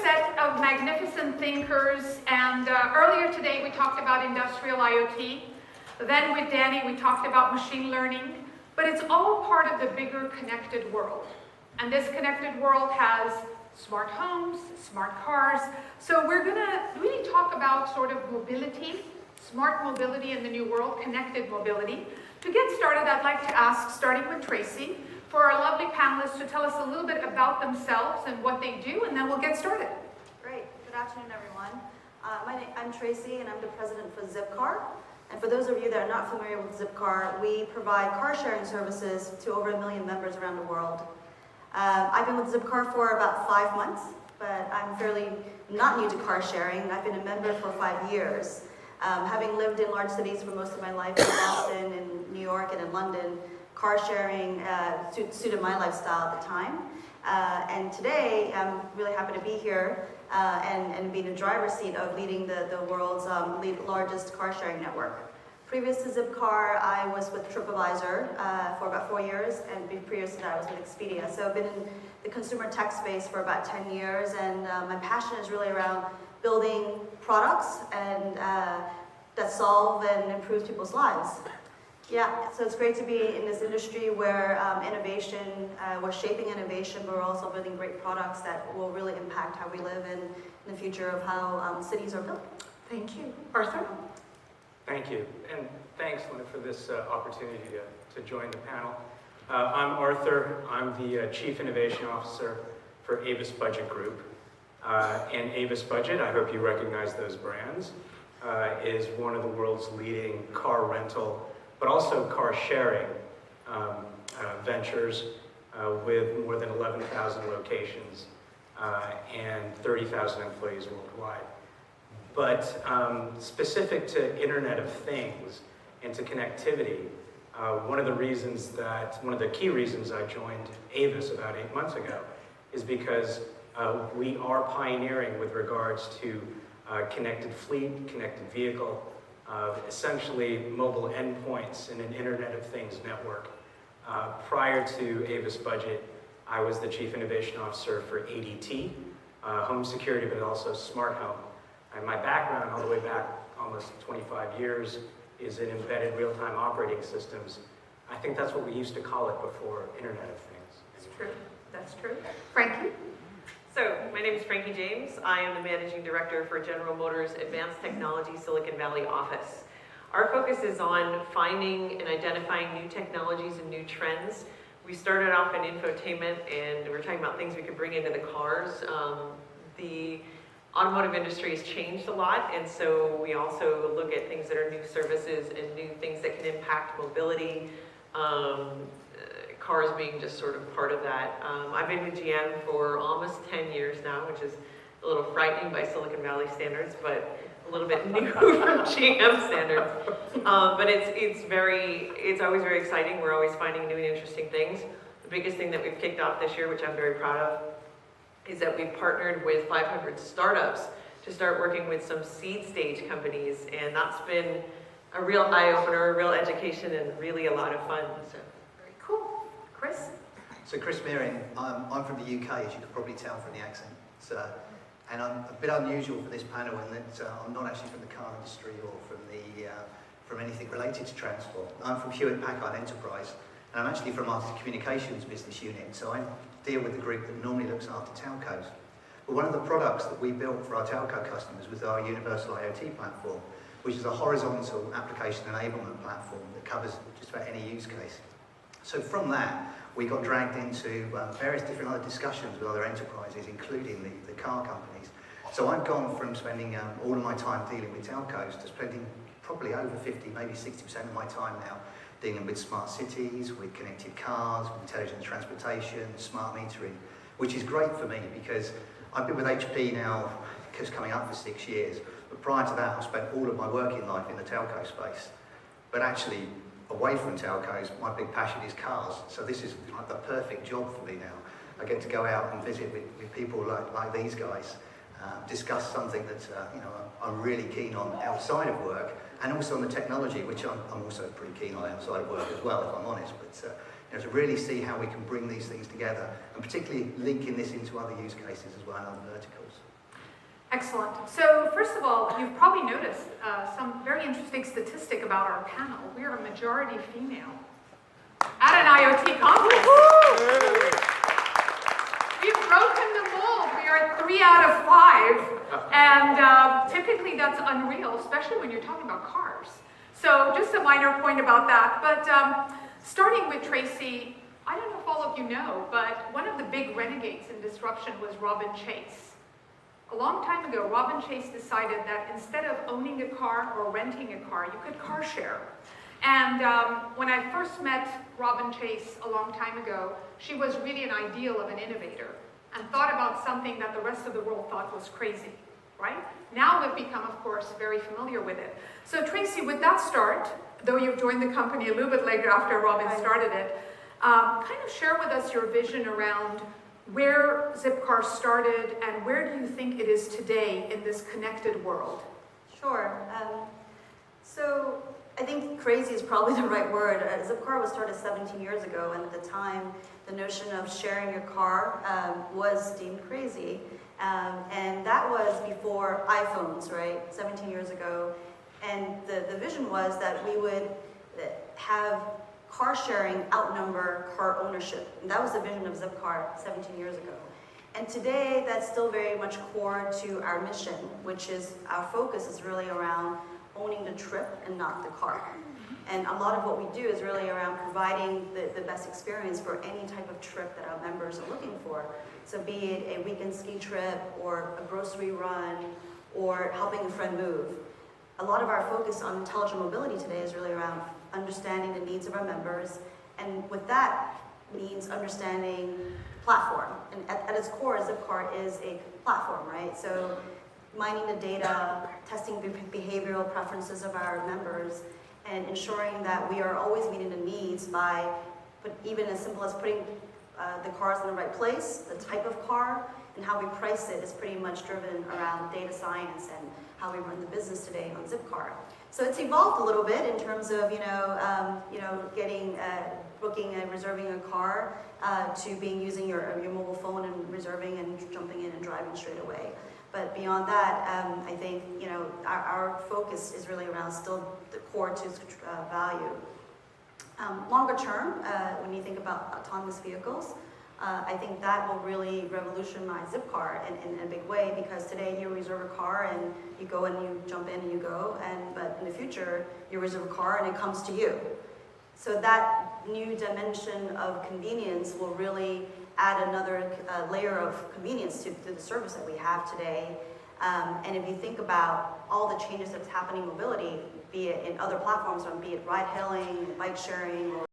set of magnificent thinkers, and earlier today we talked about industrial IoT. Then with Danny we talked about machine learning, but it's all part of the bigger connected world. And this connected world has smart homes, smart cars. So we're going to really talk about sort of mobility, smart mobility in the new world, connected mobility. To get started, I'd like to ask, starting with Tracy, for our lovely panelists to tell us a little bit about themselves and what they do, and then we'll get started. Great. Good afternoon, everyone. I'm Tracy, and I'm the president for Zipcar. And for those of you that are not familiar with Zipcar, we provide car sharing services to over 1 million members around the world. I've been with Zipcar for about 5 months, but I'm fairly not new to car sharing. I've been a member for 5 years. Having lived in large cities for most of my life, in Boston, in New York, and in London, car sharing suited my lifestyle at the time. And today, I'm really happy to be here and be in the driver's seat of leading the world's largest car sharing network. Previous to Zipcar, I was with TripAdvisor for about 4 years, and previous to that, I was with Expedia. So I've been in the consumer tech space for about 10 years, and my passion is really around building products and that solve and improve people's lives. Yeah, so it's great to be in this industry where we're shaping innovation, but we're also building great products that will really impact how we live in the future of how cities are built. Thank you. Arthur? Thank you, and thanks, Linda, for this opportunity to join the panel. I'm Arthur. I'm the Chief Innovation Officer for Avis Budget Group. And Avis Budget, I hope you recognize those brands, is one of the world's leading car rental, but also car sharing ventures with more than 11,000 locations and 30,000 employees worldwide. But specific to Internet of Things and to connectivity, one of the key reasons I joined Avis about 8 months ago is because we are pioneering with regards to connected fleet, connected vehicle, essentially mobile endpoints in an Internet of Things network. Prior to Avis Budget, I was the Chief Innovation Officer for ADT, home security, but also smart home. And my background, all the way back almost 25 years, is in embedded real-time operating systems. I think that's what we used to call it before Internet of Things. That's true. That's true. Frankie? So, my name is Frankie James. I am the Managing Director for General Motors Advanced Technology Silicon Valley office. Our focus is on finding and identifying new technologies and new trends. We started off in infotainment, and we're talking about things we could bring into the cars. The automotive industry has changed a lot, and so we also look at things that are new services and new things that can impact mobility. Cars being just sort of part of that. I've been with GM for almost 10 years now, which is a little frightening by Silicon Valley standards, but a little bit new from GM standards. But it's always very exciting. We're always finding new and interesting things. The biggest thing that we've kicked off this year, which I'm very proud of, is that we've partnered with 500 startups to start working with some seed stage companies, and that's been a real eye-opener, a real education, and really a lot of fun. So. Very cool. Chris? So Chris Mearing, I'm from the UK, as you could probably tell from the accent. And I'm a bit unusual for this panel in that I'm not actually from the car industry or from anything related to transport. I'm from Hewlett Packard Enterprise, and I'm actually from our communications business unit, so I deal with the group that normally looks after telcos. But one of the products that we built for our telco customers was our Universal IoT platform, which is a horizontal application enablement platform that covers just about any use case. So from that, we got dragged into various different other discussions with other enterprises, including the car companies. So I've gone from spending all of my time dealing with telcos to spending probably over 50, maybe 60% of my time now dealing with smart cities, with connected cars, with intelligent transportation, smart metering, which is great for me because I've been with HP now, just coming up for 6 years. But prior to that, I spent all of my working life in the telco space. But actually, away from telcos, my big passion is cars. So this is like the perfect job for me now. I get to go out and visit with people like these guys, discuss something that I'm really keen on outside of work, and also on the technology, which I'm also pretty keen on outside of work as well, if I'm honest. But to really see how we can bring these things together, and particularly linking this into other use cases as well and other verticals. Excellent. So first of all, you've probably noticed some very interesting statistic about our panel. We are a majority female at an IoT conference. We've broken the mold. We are 3 out of 5, and typically that's unreal, especially when you're talking about cars. So just a minor point about that. But starting with Tracy, I don't know if all of you know, but one of the big renegades in disruption was Robin Chase. A long time ago, Robin Chase decided that instead of owning a car or renting a car, you could car share. And when I first met Robin Chase a long time ago, she was really an ideal of an innovator and thought about something that the rest of the world thought was crazy, right? Now we've become, of course, very familiar with it. So Tracy, with that start, though you've joined the company a little bit later after Robin started it, kind of share with us your vision around where Zipcar started and where do you think it is today in this connected world? Sure. So I think crazy is probably the right word. Zipcar was started 17 years ago, and at the time, the notion of sharing your car was deemed crazy. And that was before iPhones, right? 17 years ago. And the vision was that we would have car sharing outnumber car ownership. And that was the vision of Zipcar 17 years ago. And today, that's still very much core to our mission, which is our focus is really around owning the trip and not the car. And a lot of what we do is really around providing the best experience for any type of trip that our members are looking for. So be it a weekend ski trip or a grocery run or helping a friend move. A lot of our focus on intelligent mobility today is really around understanding the needs of our members, and with that means understanding platform. And at its core, Zipcar is a platform, right? So mining the data, testing behavioral preferences of our members, and ensuring that we are always meeting the needs by, but even as simple as putting the cars in the right place, the type of car, and how we price it is pretty much driven around data science and how we run the business today on Zipcar. So it's evolved a little bit in terms of getting booking and reserving a car to being using your mobile phone and reserving and jumping in and driving straight away. But beyond that, I think our focus is really around still the core to value. Longer term, when you think about autonomous vehicles, I think that will really revolutionize Zipcar in a big way, because today you reserve a car and you go and you jump in and you go, but in the future you reserve a car and it comes to you. So that new dimension of convenience will really add another layer of convenience to the service that we have today. And if you think about all the changes that's happening in mobility, be it in other platforms, be it ride hailing, bike sharing, or